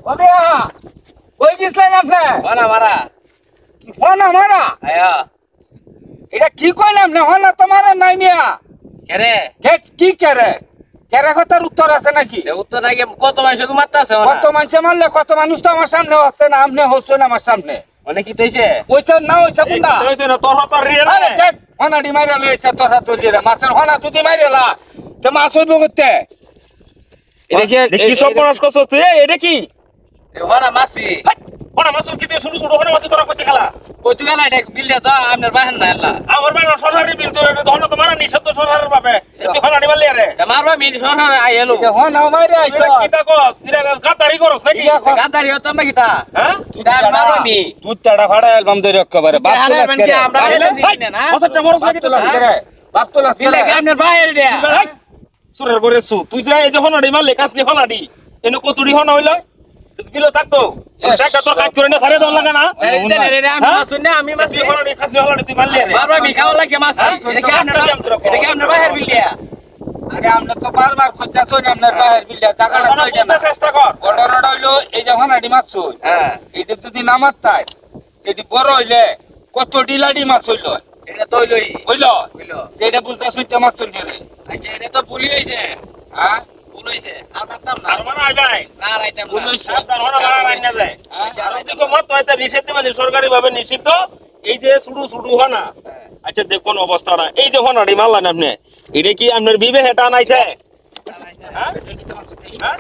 ওদিয়া কই গিসলেন আপনি? হনা মারা হনা মারা আয়া এটা কি কইলাম না হনা তোমার নাই মিয়া কেরে কে কি করে কেরে কথার উত্তর আছে নাকি? এ উত্তর নাকি কত মানুষ মারতাছে কত মানুষ মারলে কত মানুষ তো আমার সামনে আছে না আপনি হচ্ছেন আমার সামনে অনেক কি তৈছে ওইসব না ওইসব কোনটা হইছে না তোর হাতার রিয়ে আরে দেখ হনা ডি মাইরা লইছে তোরা তোর রে মাছের হনা তুই মাইরালা তো মাছ হইব করতে এটা কি সব পড়াশ করছ তুই এটা কি হনা মাসি ওনা মাসুস কি তুই শুরু শুরু হনা মাছ তোরা কইতে খেলা কই তুই গেলা এটা বিলটা তো আপনার বাহেন না এলা আমার বাড়ি সরকারি বিল তো এটা ধরনা তোমার নিষেধ সরকারের পাবে তুই হনা নিবালি আরে মারবা মিনি সরহার আইলো যে হনা মাইরা আইছো কি তা কস ইরা গাদারি করস নাকি গাদারি হতো না কিতা হ্যাঁ তুই মারবা মি তুই তাড়া ফাড়া অ্যালবাম ধরে একেবারে বাপ তো লাস করে আমরা এটা না কসটা মরস নাকি তো লাস করে বাপ তো লাস বিলে করে আপনার বাহের রে সুরের বরে সু তুই যা এই যে হনাডি মারলে কাসলি হনাডি এনে কতডি হনা হইল বিল থাকতো টাকা তো কাজ করে না সারে দল লাগা না আরে দিতে রে রে আমি মাসুন না আমি মাসি তুই হনাডি কাসলি হনাডি তুই মারলি আরে মারবা মি খাওয়া লাগে মাসি এটা কি আপনার বাহের বিলিয়া আরে আমরা তো বারবার খুঁজতাছই না আপনার বাহির বিল্লা জায়গাটা তো এটা না চেষ্টা কর ঘটনাটা হইলো এই যে হনাডি মাছছই হ্যাঁ এইটা যদি নামাত তাই এটি বড় হইলে কত ডিলাডি মাছ হইলো এটা তো হইলোই হইলো হইলো যেটা বুঝতাছই তো মাছ চলতে রে আচ্ছা এটা তো ভুলি হইছে হ্যাঁ ভুল হইছে আর মারতাম না আর মারা আইবাই না রাইতাম ভুল না হইছে। সাবধান হনা মারা রাইন না যায় আচ্ছা আর এদিকে মত হয়তো নিষিদ্ধ মানে সরকারি ভাবে নিষিদ্ধ এই যে শুরু শুরু হনা আচ্ছা দেখুন অবস্থাটা এই যে হনাডি মারলেন আপনি এটা কি আপনার বিবেকে টান আইছে হ্যাঁ হ্যাঁ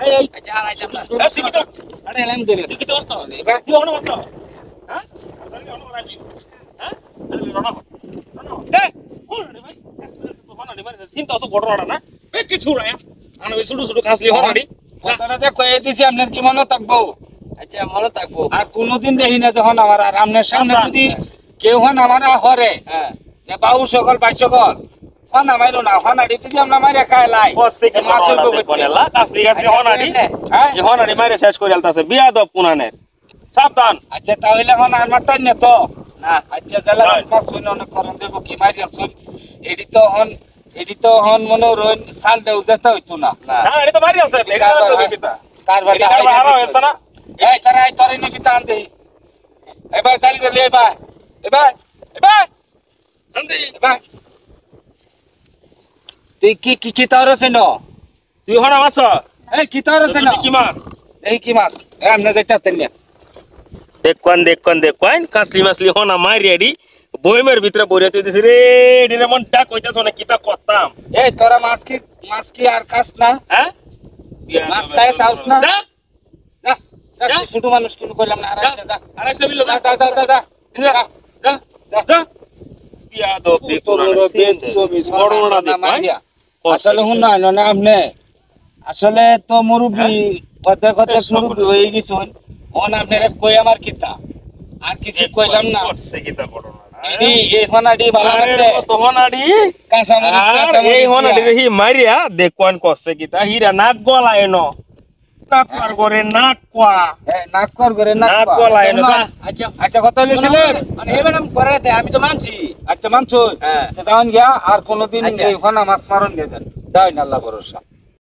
এই এই আচ্ছা আর রাইতাম না এই শিক্ষিত আরে এলাম ধরে শিক্ষিত অর্থ কি হনা মারছ হ্যাঁ তাহলে হনা মারাবি হ্যাঁ আরে রনা দে হনাডি ভাই হনাডি মারছ চিন্তা আছে ঘটনাটা না এ কিছু রে আনা ওই শুরু শুরু কাসলি হনাডি কথাটা যে কয়ে দিছি আপনার কি মনে থাকবো আচ্ছা মনে থাকবো আর কোনোদিন দেখি না যখন আমার আর আপনার সামনে যদি কেউ হন আমার হরে হ্যাঁ যে বাবু সকল ভাই সকল হন আমারও না হনাডি যদি আমরা মাইরা খাই লাই কসে কি মাছ হইব মাছ বলেলা কাসলি কাসলি হনাডি হ্যাঁ এই হনাডি মারে শেষ করে আলতাছে বিয়াদব পুনানের সাবধান আচ্ছা তাহলে হন আর মাতাই না তো না আচ্ছা জেলা মাছ হইন অনেক করন দেব কি মারি আছুন এডি তো হন মনে রইন সাল দেউ দিতে হইতো না না না এটা তো মারি আছে লেখা তো কিতা কারবার এটা কারবার হারা হইছে না এই সারা এই তরে নাকি টান দেই এবার চালি দে এবার এবার এবার আন্দি এবার তুই কি তার আছে না তুই হনা মাছ এই কি তার আছে না কি মাছ এই কি মাছ আমনে যাইতাতেন না দেখুন কাসলি মাসলি হনা মারি আডি বইমের ভিতরে বইরা তুই দিছিস রে এডিরে মন ডাক কইতাছ না কিতা করতাম এই তোরা মাছ কি আর খাস না হ্যাঁ মাছ খায় তাওস না যা যা যা যা। ছোট মানুষ কোন কইলাম না আর যা আরে বিল যা যা যা যা যা যা যা যা বিয়াদব আসলে হুন না না আপনি আসলে তো মুরব্বী অর্ধেক অর্ধেক মুরব্বী হয়ে গেছেন অন আপনার কই আমার কিতা আর কিছু কইলাম না কিতা করো না এই হনাডি বালাতে তো হনাডি কাঁচা মরিচ এই হনাডি হি মারিয়া দেখুন কষ্ট কিতা হিরা নাক গলা এনো নাক করে নাক কোয়া নাক কর করে নাক গলা এনো আচ্ছা আচ্ছা কত লইছিলেন মানে এবার আমি করাতে আমি তো মানছি আচ্ছা মানছো হ্যাঁ। যাওন গিয়া আর কোনদিন আচ্ছা। এই হনা মাছ মারন গেছেন যাই না আল্লাহ ভরসা